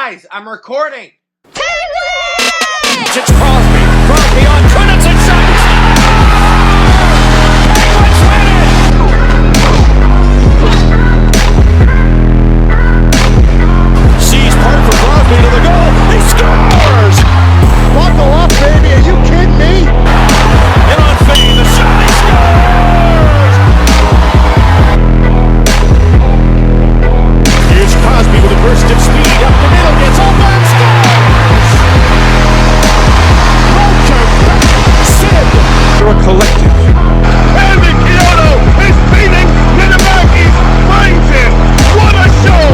Guys, I'm recording. It's Crosby. Crosby on Kunitz and shots. Penguins win it. Sees part for Crosby to the goal. He scores. Buckle up, baby. Are you kidding me? And on Fay, the shot. He scores. Here's Crosby with a burst of speed up the middle. Gets open. Scores. You're a collective. Andy Kyoto is beating Ninamaki's brains in. What a show!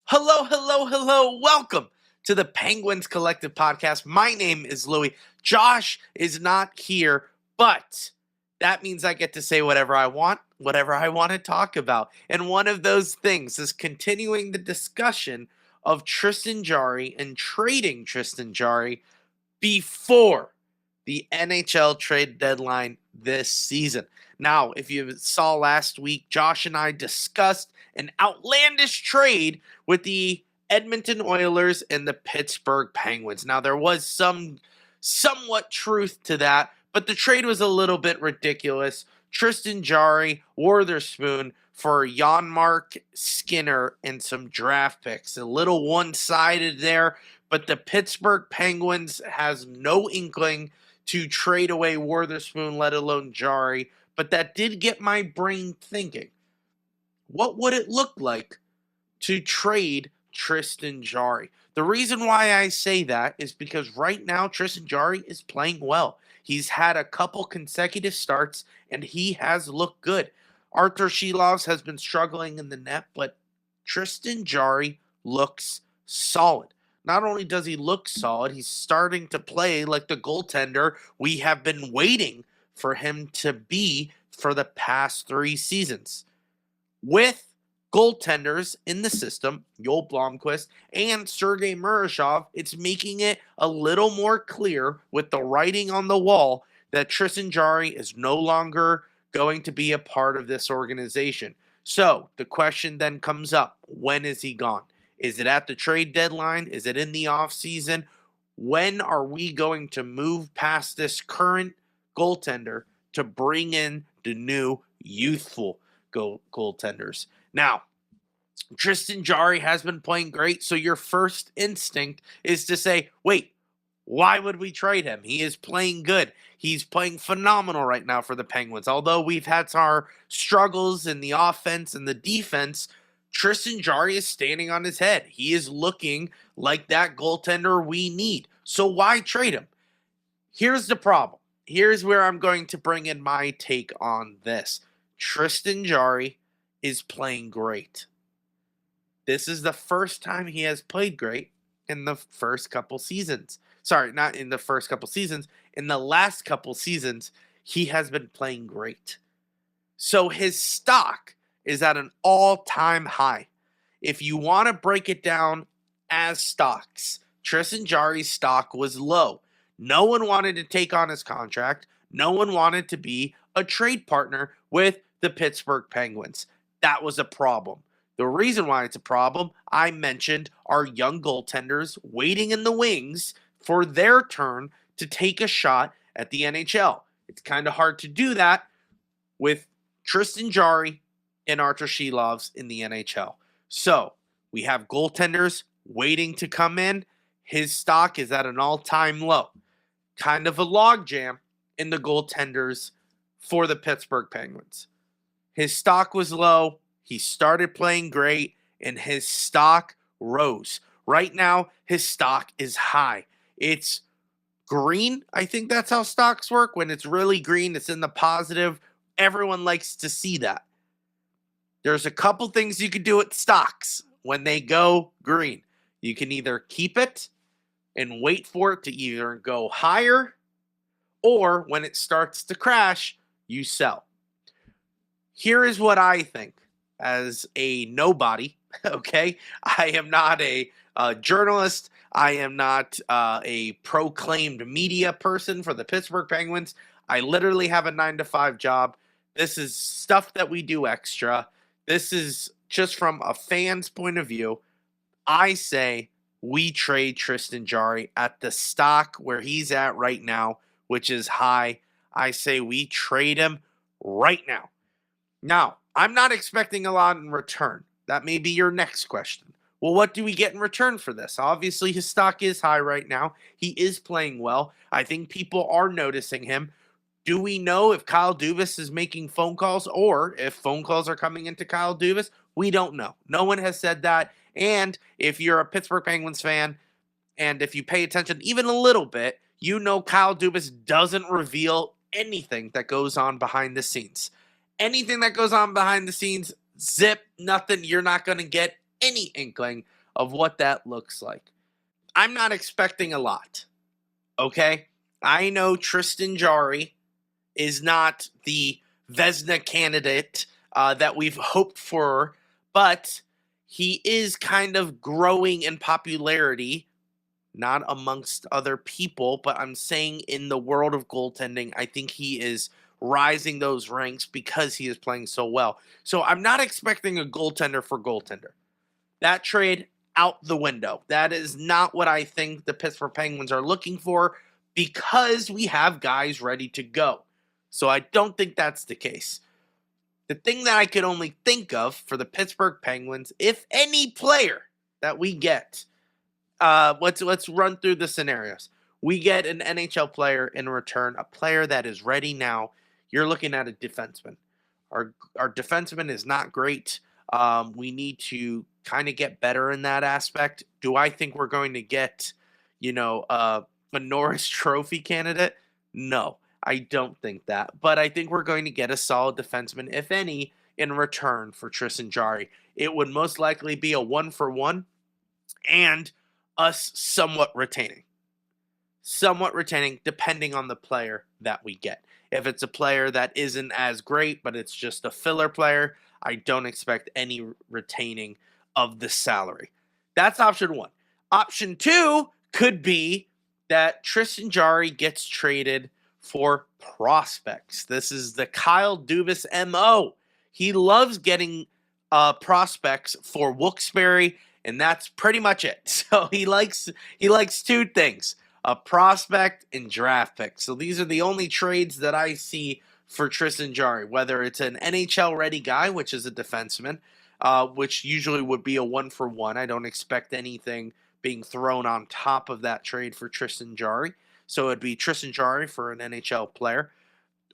Hello. Welcome to the Penguins Collective Podcast. My name is Louie. Josh is not here, but that means I get to say whatever I want to talk about. And one of those things is continuing the discussion of Tristan Jarry and trading Tristan Jarry before the NHL trade deadline this season. Now, if you saw last week, Josh and I discussed an outlandish trade with the Edmonton Oilers and the Pittsburgh Penguins. Now, there was somewhat truth to that, but the trade was a little bit ridiculous. Tristan Jarry, Witherspoon for Janmark, Skinner, and some draft picks. A little one-sided there, but the Pittsburgh Penguins has no inkling to trade away Witherspoon, let alone Jarry. But that did get my brain thinking. What would it look like to trade Tristan Jarry? The reason why I say that is because right now Tristan Jarry is playing well. He's had a couple consecutive starts, and he has looked good. Arthur Shelovs has been struggling in the net, but Tristan Jarry looks solid. Not only does he look solid, he's starting to play like the goaltender we have been waiting for him to be for the past 3 seasons. With goaltenders in the system, Joel Blomqvist and Sergei Murashov, it's making it a little more clear with the writing on the wall that Tristan Jarry is no longer going to be a part of this organization. So the question then comes up, when is he gone? Is it at the trade deadline? Is it in the offseason? When are we going to move past this current goaltender to bring in the new youthful goaltenders? Now, Tristan Jarry has been playing great, so your first instinct is to say, wait, why would we trade him? He is playing good. He's playing phenomenal right now for the Penguins. Although we've had our struggles in the offense and the defense, Tristan Jarry is standing on his head. He is looking like that goaltender we need. So why trade him? Here's the problem. Here's where I'm going to bring in my take on this. Tristan Jarry is playing great. This is the first time he has played great in the first couple seasons. Sorry, not in the first couple seasons. In the last couple seasons, he has been playing great. So his stock is at an all-time high. If you want to break it down as stocks, Tristan Jarry's stock was low. No one wanted to take on his contract. No one wanted to be a trade partner with the Pittsburgh Penguins. That was a problem. The reason why it's a problem, I mentioned, are young goaltenders waiting in the wings for their turn to take a shot at the NHL. It's kind of hard to do that with Tristan Jarry and Arthur Shelovs in the NHL. So we have goaltenders waiting to come in. His stock is at an all-time low. Kind of a logjam in the goaltenders for the Pittsburgh Penguins. His stock was low. He started playing great, and his stock rose. Right now, his stock is high. It's green. I think that's how stocks work. When it's really green, it's in the positive. Everyone likes to see that. There's a couple things you can do with stocks when they go green. You can either keep it and wait for it to either go higher, or when it starts to crash, you sell. Here is what I think as a nobody, okay? I am not a journalist. I am not a proclaimed media person for the Pittsburgh Penguins. I literally have a 9-to-5 job. This is stuff that we do extra. This is just from a fan's point of view. I say we trade Tristan Jarry at the stock where he's at right now, which is high. I say we trade him right now. Now, I'm not expecting a lot in return. That may be your next question. Well, what do we get in return for this? Obviously, his stock is high right now. He is playing well. I think people are noticing him. Do we know if Kyle Dubas is making phone calls or if phone calls are coming into Kyle Dubas? We don't know. No one has said that. And if you're a Pittsburgh Penguins fan and if you pay attention even a little bit, you know Kyle Dubas doesn't reveal anything that goes on behind the scenes. Anything that goes on behind the scenes, zip, nothing. You're not going to get any inkling of what that looks like. I'm not expecting a lot, okay? I know Tristan Jarry is not the Vezina candidate that we've hoped for, but he is kind of growing in popularity, not amongst other people, but I'm saying in the world of goaltending, I think he is rising those ranks because he is playing so well. So I'm not expecting a goaltender for goaltender. That trade out the window. That is not what I think the Pittsburgh Penguins are looking for because we have guys ready to go. So I don't think that's the case. The thing that I could only think of for the Pittsburgh Penguins, if any player that we get, let's run through the scenarios. We get an NHL player in return, a player that is ready now. You're looking at a defenseman. Our defenseman is not great. We need to kind of get better in that aspect. Do I think we're going to get, a Norris Trophy candidate? No, I don't think that. But I think we're going to get a solid defenseman, if any, in return for Tristan Jarry. It would most likely be a 1-for-1 and us somewhat retaining. Somewhat retaining depending on the player that we get. If it's a player that isn't as great, but it's just a filler player, I don't expect any retaining of the salary. That's option one. Option two could be that Tristan Jarry gets traded for prospects. This is the Kyle Dubas MO. He loves getting prospects for Wilkes-Barre, and that's pretty much it. So he likes two things: a prospect and draft pick. So these are the only trades that I see for Tristan Jarry, whether it's an NHL-ready guy, which is a defenseman, which usually would be a 1-for-1. I don't expect anything being thrown on top of that trade for Tristan Jarry. So it'd be Tristan Jarry for an NHL player,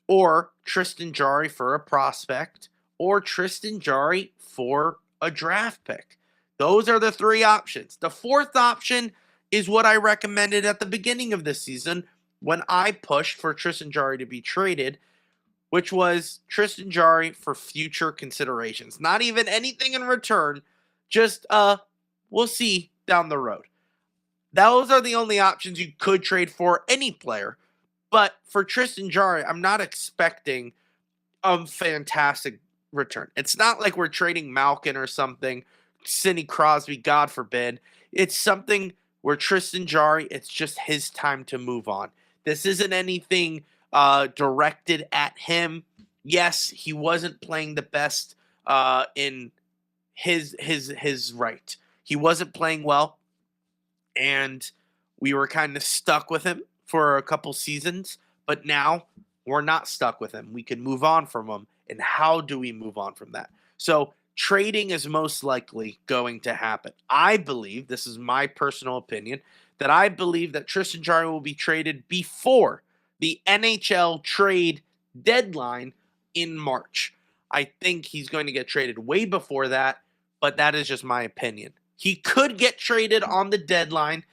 or Tristan Jarry for a prospect, or Tristan Jarry for a draft pick. Those are the three options. The fourth option is what I recommended at the beginning of this season when I pushed for Tristan Jarry to be traded, which was Tristan Jarry for future considerations. Not even anything in return, just we'll see down the road. Those are the only options you could trade for any player. But for Tristan Jarry, I'm not expecting a fantastic return. It's not like we're trading Malkin or something, Sidney Crosby, God forbid. It's something where Tristan Jarry, it's just his time to move on. This isn't anything directed at him. Yes, he wasn't playing the best in his right. He wasn't playing well, and we were kind of stuck with him for a couple seasons. But now we're not stuck with him. We can move on from him. And how do we move on from that? So trading is most likely going to happen. I believe, this is my personal opinion, that I believe that Tristan Jarry will be traded before the NHL trade deadline in March. I think he's going to get traded way before that, but that is just my opinion. He could get traded on the deadline.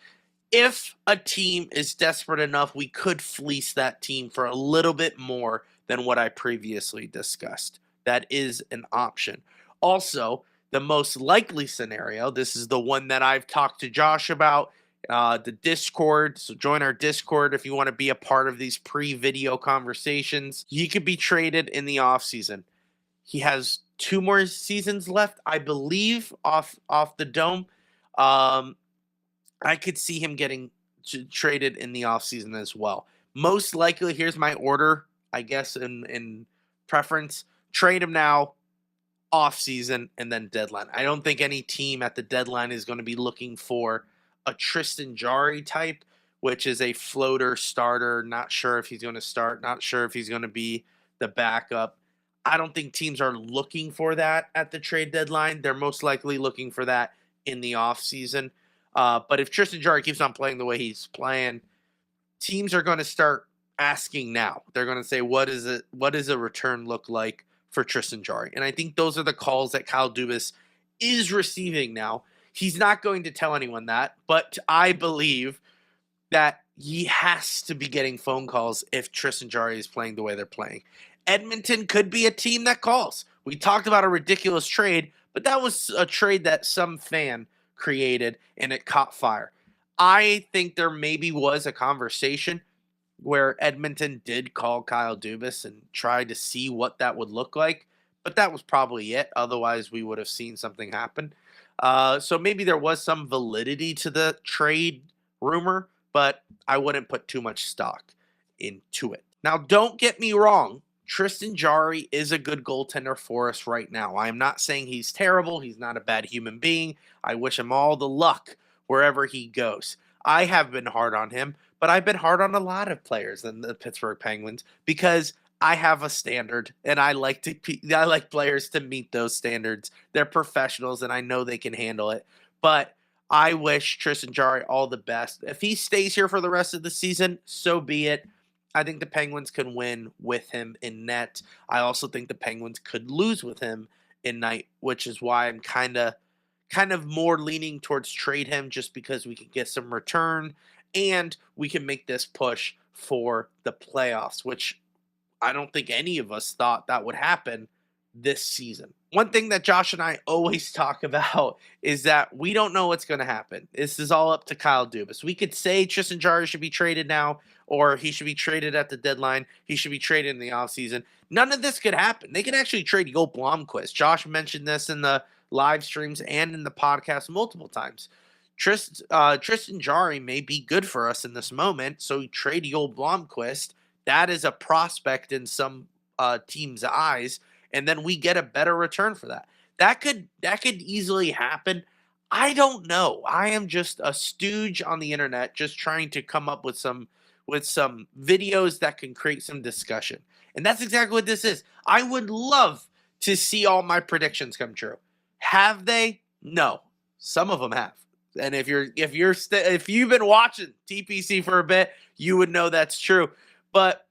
If a team is desperate enough, we could fleece that team for a little bit more than what I previously discussed. That is an option. Also, the most likely scenario, this is the one that I've talked to Josh about, the Discord. So join our Discord if you want to be a part of these pre-video conversations. He could be traded in the offseason. He has 2 more seasons left, I believe, off the dome. I could see him getting traded in the offseason as well. Most likely, here's my order, I guess, in preference, trade him now, off season, and then deadline. I don't think any team at the deadline is going to be looking for a Tristan Jarry type, which is a floater starter. Not sure if he's going to start. Not sure if he's going to be the backup. I don't think teams are looking for that at the trade deadline. They're most likely looking for that in the offseason. But if Tristan Jarry keeps on playing the way he's playing, teams are going to start asking now. They're going to say, what does a return look like for Tristan Jarry? And I think those are the calls that Kyle Dubas is receiving now. He's not going to tell anyone that, but I believe that he has to be getting phone calls if Tristan Jarry is playing the way they're playing. Edmonton could be a team that calls. We talked about a ridiculous trade, but that was a trade that some fan created and it caught fire. I think there maybe was a conversation where Edmonton did call Kyle Dubas and try to see what that would look like, but that was probably it. Otherwise, we would have seen something happen. So maybe there was some validity to the trade rumor, but I wouldn't put too much stock into it. Now, don't get me wrong. Tristan Jarry is a good goaltender for us right now. I am not saying he's terrible. He's not a bad human being. I wish him all the luck wherever he goes. I have been hard on him, but I've been hard on a lot of players in the Pittsburgh Penguins because I have a standard, and I like players to meet those standards. They're professionals, and I know they can handle it. But I wish Tristan Jarry all the best. If he stays here for the rest of the season, so be it. I think the Penguins can win with him in net. I also think the Penguins could lose with him in night, which is why I'm kind of more leaning towards trade him just because we can get some return and we can make this push for the playoffs, which I don't think any of us thought that would happen this season. One thing that Josh and I always talk about is that we don't know what's going to happen. This is all up to Kyle Dubas. We could say Tristan Jarry should be traded now, or he should be traded at the deadline. He should be traded in the offseason. None of this could happen. They could actually trade Yoel Blomqvist. Josh mentioned this in the live streams and in the podcast multiple times. Tristan Jarry may be good for us in this moment, so trade Yoel Blomqvist. That is a prospect in some team's eyes, and then we get a better return for that. That could easily happen. I don't know. I am just a stooge on the internet, just trying to come up with some videos that can create some discussion. And that's exactly what this is. I would love to see all my predictions come true. Have they? No. Some of them have. And if you've been watching TPC for a bit, you would know that's true. But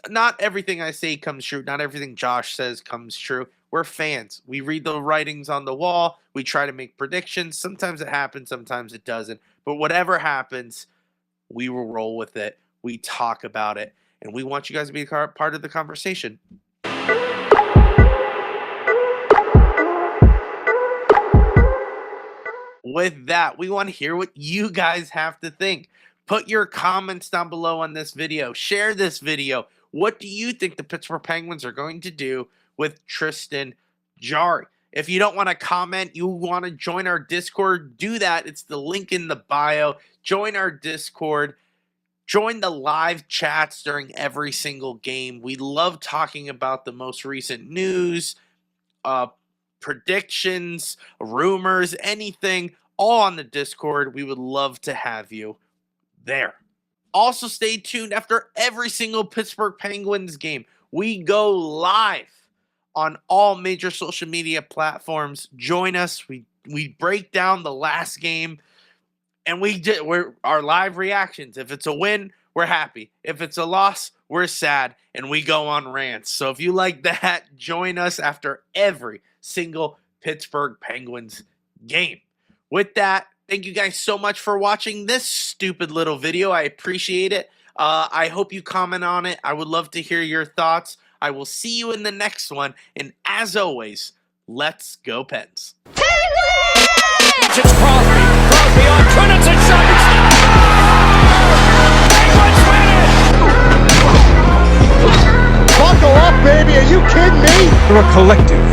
not everything I say comes true. Not everything Josh says comes true. We're fans. We read the writings on the wall. We try to make predictions. Sometimes it happens. Sometimes it doesn't. But whatever happens, we will roll with it. We talk about it. And we want you guys to be part of the conversation. With that, we want to hear what you guys have to think. Put your comments down below on this video. Share this video. What do you think the Pittsburgh Penguins are going to do with Tristan Jarry? If you don't want to comment, you want to join our Discord, do that. It's the link in the bio. Join our Discord. Join the live chats during every single game. We love talking about the most recent news, predictions, rumors, anything, all on the Discord. We would love to have you there. Also, stay tuned after every single Pittsburgh Penguins game. We go live on all major social media platforms. Join us. We break down the last game, and we're our live reactions. If it's a win, we're happy. If it's a loss, we're sad, and we go on rants. So if you like that, join us after every single Pittsburgh Penguins game. With that, thank you guys so much for watching this stupid little video. I appreciate it. I hope you comment on it. I would love to hear your thoughts. I will see you in the next one. And as always, let's go Pens. It's Crosby. Crosby on Trinidad and shot. Buckle up, baby. Are you kidding me? We're a collective.